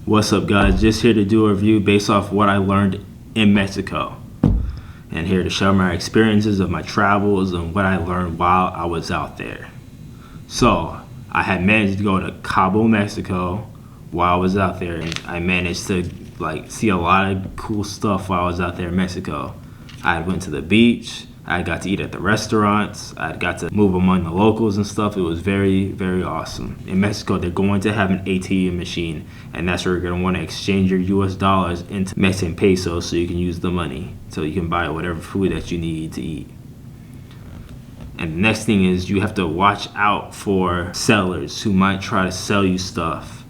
What's up, guys? Just here to do a review based off what I learned in Mexico, and here to share my experiences of my travels and what I learned while I was out there. So I had managed to go to Cabo, Mexico while I was out there, and I managed to see a lot of cool stuff while I was out there in Mexico. I went to the beach, I got to eat at the restaurants, I got to move among the locals and stuff. It was very, very awesome. In Mexico, they're going to have an ATM machine, and that's where you're going to want to exchange your US dollars into Mexican pesos so you can use the money, so you can buy whatever food that you need to eat. And the next thing is you have to watch out for sellers who might try to sell you stuff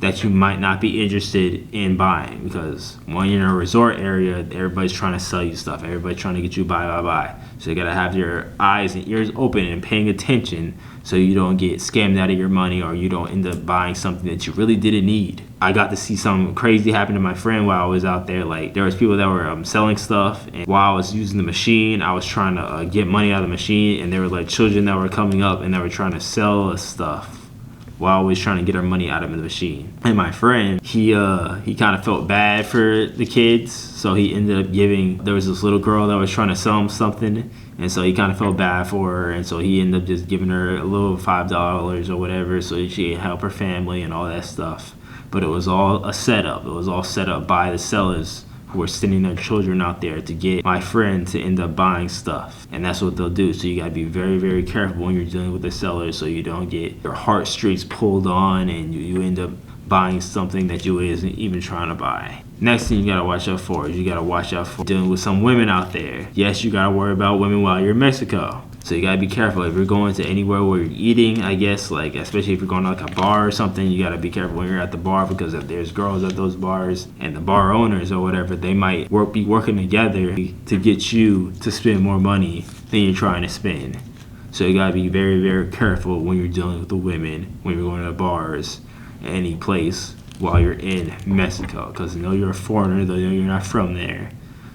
that you might not be interested in buying, because when you're in a resort area, everybody's trying to sell you stuff. Everybody's trying to get you buy. So you gotta have your eyes and ears open and paying attention so you don't get scammed out of your money, or you don't end up buying something that you really didn't need. I got to see something crazy happen to my friend while I was out there. There was people that were selling stuff, and while I was using the machine, I was trying to get money out of the machine, and there were children that were coming up and they were trying to sell us stuff while I was trying to get our money out of the machine. And my friend, he kind of felt bad for the kids, so he ended up there was this little girl that was trying to sell him something, and so he kind of felt bad for her, and so he ended up just giving her a little $5 or whatever so she could help her family and all that stuff. But it was all a setup. It was all set up by the sellers who were sending their children out there to get my friend to end up buying stuff. And that's what they'll do. So you gotta be very, very careful when you're dealing with the sellers so you don't get your heartstrings pulled on and you end up buying something that you isn't even trying to buy. Next thing you gotta watch out for is you gotta watch out for dealing with some women out there. Yes, you gotta worry about women while you're in Mexico. So you gotta be careful. If you're going to anywhere where you're eating, I guess, especially if you're going to a bar or something, you gotta be careful when you're at the bar, because if there's girls at those bars and the bar owners or whatever, they might be working together to get you to spend more money than you're trying to spend. So you gotta be very, very careful when you're dealing with the women, when you're going to bars, any place while you're in Mexico, because they know you're a foreigner, they know you're not from there.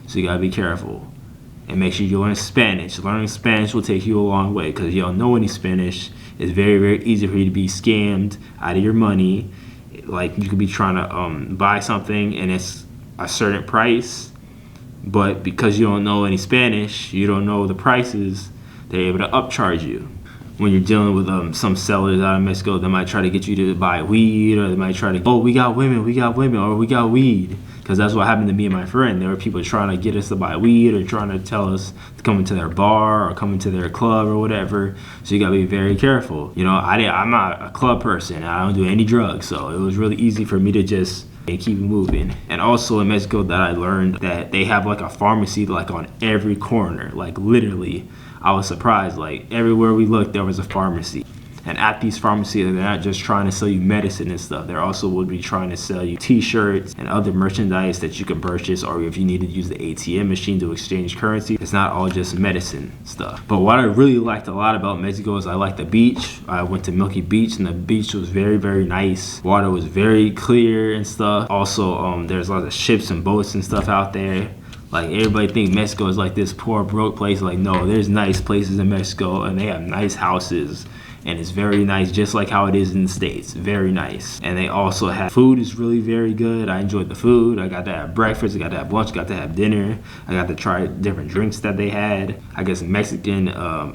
So you gotta be careful. And make sure you learn Spanish. Learning Spanish will take you a long way, because you don't know any Spanish. It's very, very easy for you to be scammed out of your money. You could be trying to buy something and it's a certain price, but because you don't know any Spanish, you don't know the prices, they're able to upcharge you. When you're dealing with some sellers out of Mexico, they might try to get you to buy weed, or they might try to, oh, we got women, or we got weed. Because that's what happened to me and my friend. There were people trying to get us to buy weed, or trying to tell us to come into their bar or come into their club or whatever. So you gotta be very careful. I'm not a club person. I don't do any drugs. So it was really easy for me to just keep moving. And also in Mexico, that I learned that they have a pharmacy on every corner. Literally, I was surprised. Everywhere we looked, there was a pharmacy. And at these pharmacies, they're not just trying to sell you medicine and stuff. They also would be trying to sell you t-shirts and other merchandise that you could purchase, or if you need to use the ATM machine to exchange currency. It's not all just medicine stuff. But what I really liked a lot about Mexico is I liked the beach. I went to Milky Beach, and the beach was very, very nice. Water was very clear and stuff. Also, there's lots of ships and boats and stuff out there. Everybody thinks Mexico is this poor, broke place. No, there's nice places in Mexico, and they have nice houses. And it's very nice, just like how it is in the States. Very nice. And they also have food is really very good. I enjoyed the food. I got to have breakfast, I got to have lunch, got to have dinner. I got to try different drinks that they had. I guess Mexican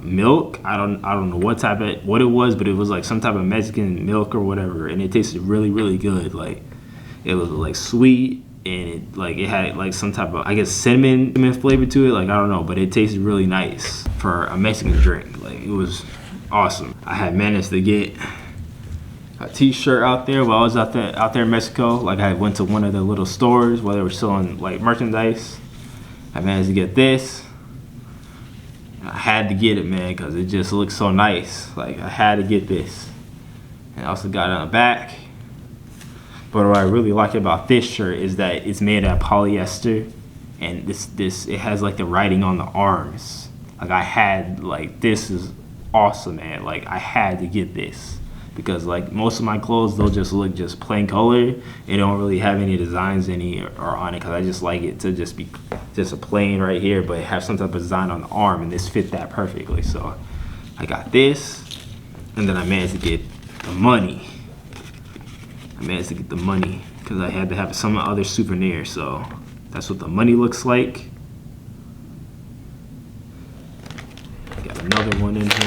milk. I don't know what it was, but it was some type of Mexican milk or whatever, and it tasted really, really good. It was sweet, and it had some type of, I guess, cinnamon flavor to it. I don't know, but it tasted really nice for a Mexican drink. It was awesome. I had managed to get a t-shirt out there while I was out there in Mexico. I went to one of the little stores where they were selling merchandise. I managed to get this. I had to get it, man, because it just looks so nice. I had to get this. And I also got it on the back. But what I really like about this shirt is that it's made out of polyester, and it has the writing on the arms. This is awesome, man. I had to get this because most of my clothes, they'll just look just plain color. They don't really have any designs or on it, because I just like it to just be just a plain right here, but have some type of design on the arm, and this fit that perfectly. So I got this, and then I managed to get the money. because I had to have some other souvenir. So that's what the money looks like. Got another one in here.